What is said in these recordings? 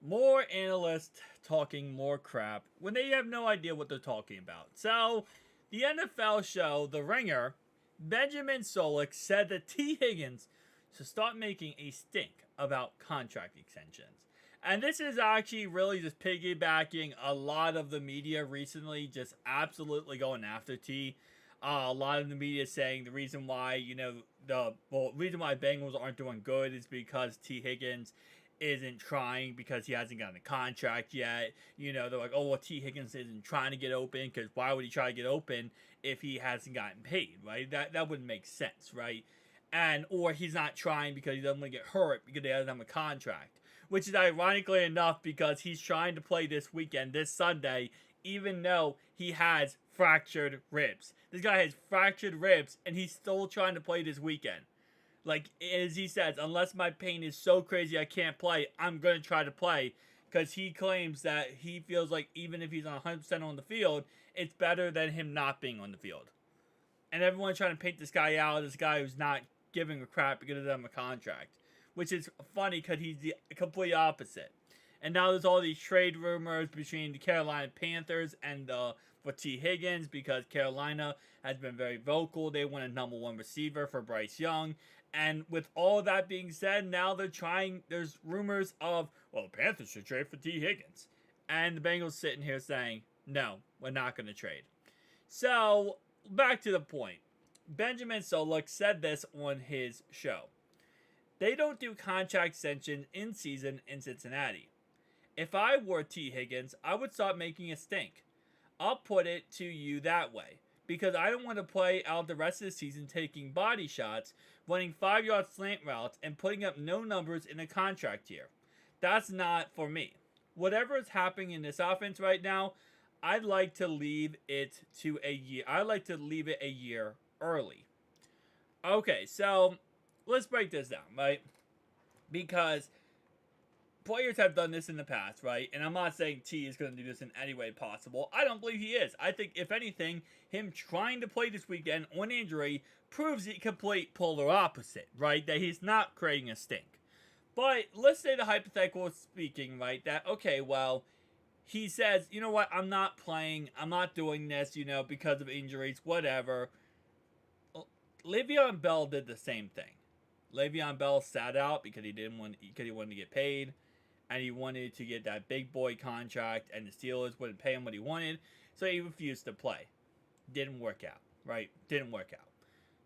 More analysts talking more crap when they have no idea what they're talking about. So, the NFL show, The Ringer, Benjamin Solik said that T. Higgins should start making a stink about contract extensions. And this is actually really just piggybacking a lot of the media recently, just absolutely going after T. A lot of the media saying the reason why, the reason why Bengals aren't doing good is because T. Higgins isn't trying because he hasn't gotten a contract yet. They're like, oh, well, T. Higgins isn't trying to get open because why would he try to get open if he hasn't gotten paid, right? That wouldn't make sense, right? And or he's not trying because he doesn't want to get hurt because he doesn't have a contract, which is ironically enough because he's trying to play this weekend, this Sunday, even though he has fractured ribs. This guy has fractured ribs and he's still trying to play this weekend. Like, as he says, unless my pain is so crazy I can't play, I'm going to try to play. Because he claims that he feels like even if he's on 100% on the field, it's better than him not being on the field. And everyone's trying to paint this guy out as a guy who's not giving a crap because of them a contract. Which is funny because he's the complete opposite. And now there's all these trade rumors between the Carolina Panthers and for T. Higgins because Carolina has been very vocal. They want a number one receiver for Bryce Young. And with all that being said, now there's rumors of, well, the Panthers should trade for T. Higgins. And the Bengals sitting here saying, no, we're not going to trade. So, back to the point. Benjamin Solik said this on his show. They don't do contract extension in season in Cincinnati. If I were T. Higgins, I would start making a stink. I'll put it to you that way. Because I don't want to play out the rest of the season taking body shots, running 5-yard slant routes, and putting up no numbers in a contract year. That's not for me. Whatever is happening in this offense right now, I'd like to leave it to a year. I'd like to leave it a year early. Okay, so let's break this down, right? Because players have done this in the past, right? And I'm not saying T is going to do this in any way possible. I don't believe he is. I think, if anything, him trying to play this weekend on injury proves the complete polar opposite, right? That he's not creating a stink. But let's say the hypothetical speaking, right? That, okay, well, he says, you know what, I'm not playing, I'm not doing this, because of injuries, whatever. Le'Veon Bell did the same thing. Le'Veon Bell sat out because he wanted to get paid, and he wanted to get that big boy contract, and the Steelers wouldn't pay him what he wanted, so he refused to play. Didn't work out, right? Didn't work out.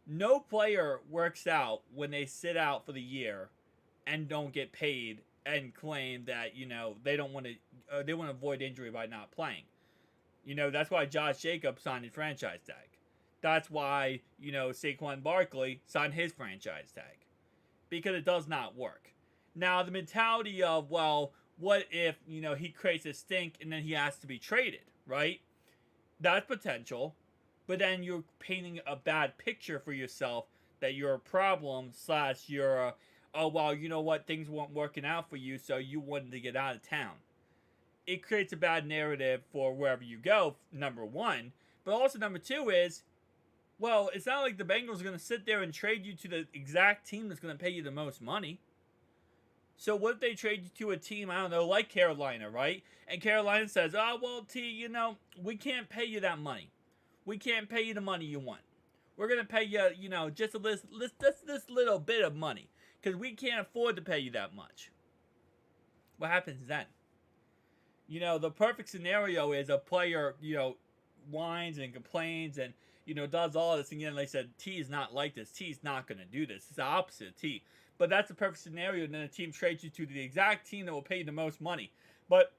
No player works out when they sit out for the year and don't get paid and claim that they don't want to they want to avoid injury by not playing. That's why Josh Jacobs signed his franchise tag. That's why Saquon Barkley signed his franchise tag, because it does not work. Now, the mentality of, well, what if, he creates a stink and then he has to be traded, right? That's potential. But then you're painting a bad picture for yourself that you're a problem / you're a, oh, well, you know what, things weren't working out for you, so you wanted to get out of town. It creates a bad narrative for wherever you go, number one. But also, number two is, well, it's not like the Bengals are going to sit there and trade you to the exact team that's going to pay you the most money. So what if they trade you to a team, I don't know, like Carolina, right? And Carolina says, oh, well, T, we can't pay you that money. We can't pay you the money you want. We're going to pay you, just this little bit of money. Because we can't afford to pay you that much. What happens then? The perfect scenario is a player, whines and complains and, does all this. And again, like I said, T is not like this. T is not going to do this. It's the opposite of T. But that's the perfect scenario. And then a team trades you to the exact team that will pay you the most money. But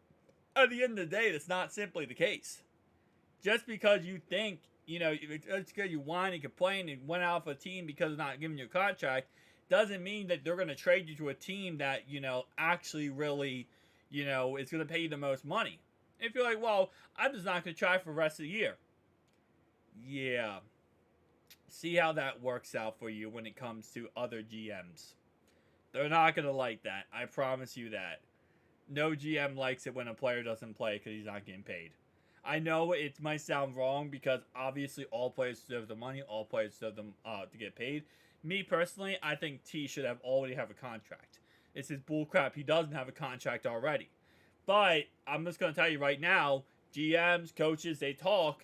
at the end of the day, that's not simply the case. Just because you think, it's because you whine and complain and went out for a team because of not giving you a contract, doesn't mean that they're going to trade you to a team that, actually really, is going to pay you the most money. If you're like, well, I'm just not going to try for the rest of the year. Yeah. See how that works out for you when it comes to other GMs. They're not going to like that. I promise you that. No GM likes it when a player doesn't play because he's not getting paid. I know it might sound wrong because obviously all players deserve the money. All players deserve them to get paid. Me personally, I think T should already have a contract. This is bullcrap. He doesn't have a contract already. But I'm just going to tell you right now, GMs, coaches, they talk,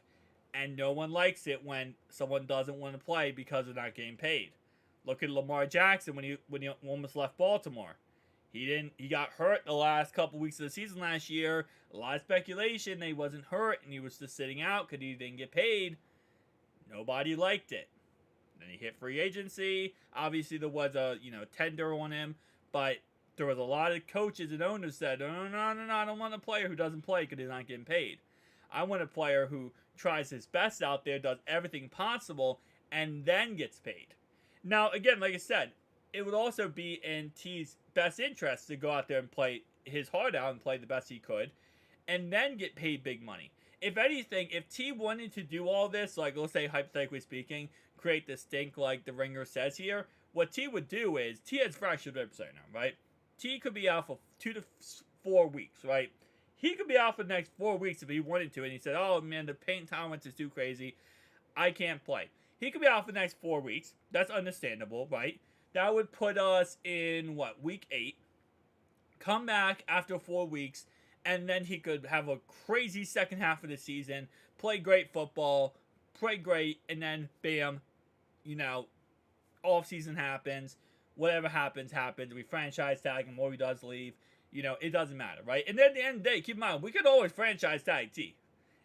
and no one likes it when someone doesn't want to play because they're not getting paid. Look at Lamar Jackson when he almost left Baltimore. He got hurt the last couple weeks of the season last year. A lot of speculation that he wasn't hurt and he was just sitting out because he didn't get paid. Nobody liked it. Then he hit free agency. Obviously there was a tender on him, but there was a lot of coaches and owners said, no, I don't want a player who doesn't play because he's not getting paid. I want a player who tries his best out there, does everything possible, and then gets paid. Now, again, like I said, it would also be in T's best interest to go out there and play his heart out and play the best he could, and then get paid big money. If anything, if T wanted to do all this, like let's say hypothetically speaking, create the stink like the Ringer says here, what T would do is, T has fractured ribs right now, right? T could be out for 2 to 4 weeks, right? He could be out for the next 4 weeks if he wanted to, and he said, oh man, the pain tolerance is too crazy, I can't play. He could be out for the next 4 weeks. That's understandable, right? That would put us in, week 8. Come back after 4 weeks, and then he could have a crazy second half of the season, play great football, play great, and then bam, off season happens. Whatever happens. We franchise tag him or he does leave. It doesn't matter, right? And then at the end of the day, keep in mind, we could always franchise tag T.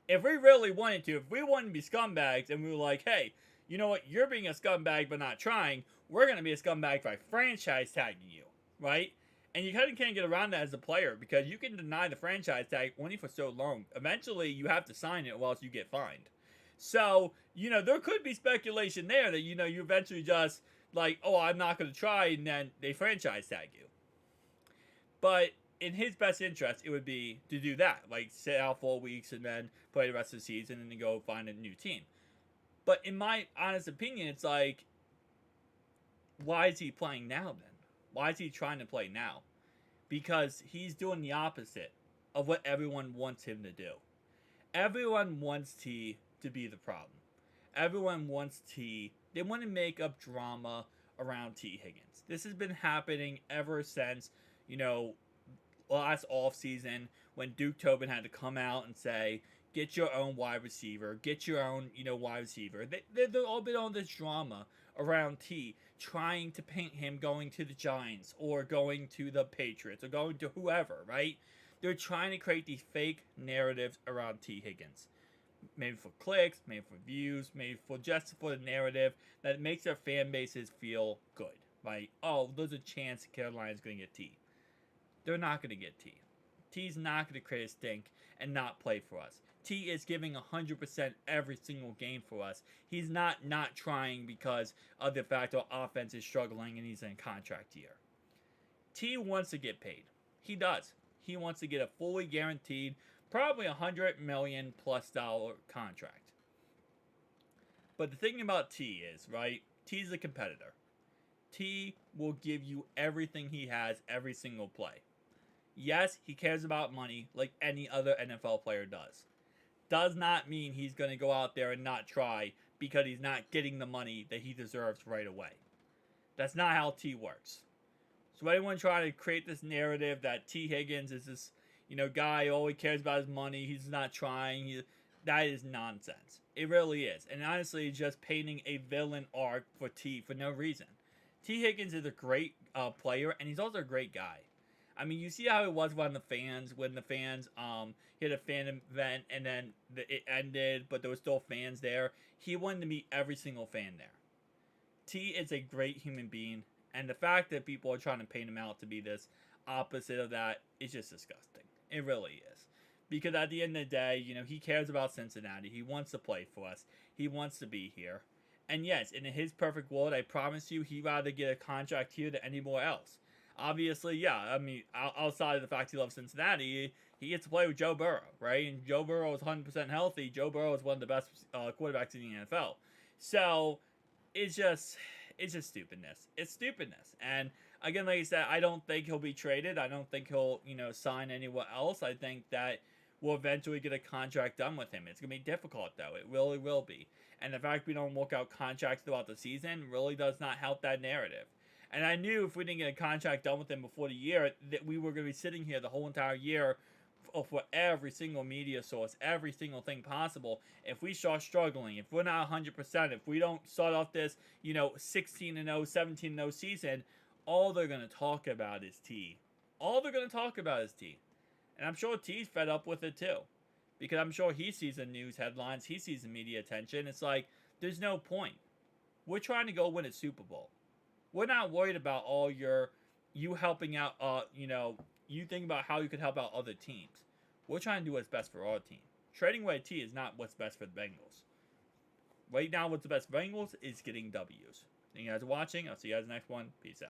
If we really wanted to, if we wanted to be scumbags and we were like, hey, you know what, you're being a scumbag but not trying, we're going to be a scumbag by franchise tagging you, right? And you kind of can't get around that as a player because you can deny the franchise tag only for so long. Eventually, you have to sign it or else you get fined. So, there could be speculation there that, you eventually just like, oh, I'm not going to try, and then they franchise tag you. But in his best interest, it would be to do that. Like, sit out 4 weeks and then play the rest of the season and then go find a new team. But in my honest opinion, it's like, why is he playing now then? Why is he trying to play now? Because he's doing the opposite of what everyone wants him to do. Everyone wants T to be the problem. Everyone wants T. They want to make up drama around T. Higgins. This has been happening ever since, last offseason when Duke Tobin had to come out and say, get your own wide receiver, get your own, wide receiver. They've all been on this drama around T, trying to paint him going to the Giants or going to the Patriots or going to whoever, right? They're trying to create these fake narratives around T. Higgins. Maybe for clicks, maybe for views, maybe for just for the narrative that makes their fan bases feel good. Right? Oh, there's a chance Carolina's going to get T. They're not going to get T. T's not going to create a stink and not play for us. T is giving 100% every single game for us. He's not trying because of the fact our offense is struggling and he's in a contract year. T wants to get paid. He does. He wants to get a fully guaranteed, probably $100 million plus contract. But the thing about T is, right? T's a competitor. T will give you everything he has every single play. Yes, he cares about money like any other NFL player does. Does not mean he's going to go out there and not try because he's not getting the money that he deserves right away. That's not how T works. So anyone trying to create this narrative that T. Higgins is this, guy who always cares about his money, he's not trying, that is nonsense. It really is. And honestly, just painting a villain arc for T for no reason. T. Higgins is a great player, and he's also a great guy. I mean, you see how it was when the fans hit a fan event and then it ended, but there were still fans there. He wanted to meet every single fan there. T is a great human being, and the fact that people are trying to paint him out to be this opposite of that is just disgusting. It really is. Because at the end of the day, he cares about Cincinnati. He wants to play for us. He wants to be here. And yes, in his perfect world, I promise you, he'd rather get a contract here than anywhere else. Obviously, yeah, I mean, outside of the fact he loves Cincinnati, he gets to play with Joe Burrow, right? And Joe Burrow is 100% healthy. Joe Burrow is one of the best quarterbacks in the NFL. So, it's just stupidness. It's stupidness. And again, like I said, I don't think he'll be traded. I don't think he'll, sign anywhere else. I think that we'll eventually get a contract done with him. It's going to be difficult, though. It really will be. And the fact we don't work out contracts throughout the season really does not help that narrative. And I knew if we didn't get a contract done with him before the year, that we were going to be sitting here the whole entire year for every single media source, every single thing possible. If we start struggling, if we're not 100%, if we don't start off this, 16-0, 17-0 season, all they're going to talk about is T. All they're going to talk about is T. And I'm sure T's fed up with it too. Because I'm sure he sees the news headlines, he sees the media attention. It's like, there's no point. We're trying to go win a Super Bowl. We're not worried about you helping out, you think about how you could help out other teams. We're trying to do what's best for our team. Trading away T is not what's best for the Bengals. Right now, what's the best for Bengals is getting W's. Thank you guys for watching. I'll see you guys in the next one. Peace out.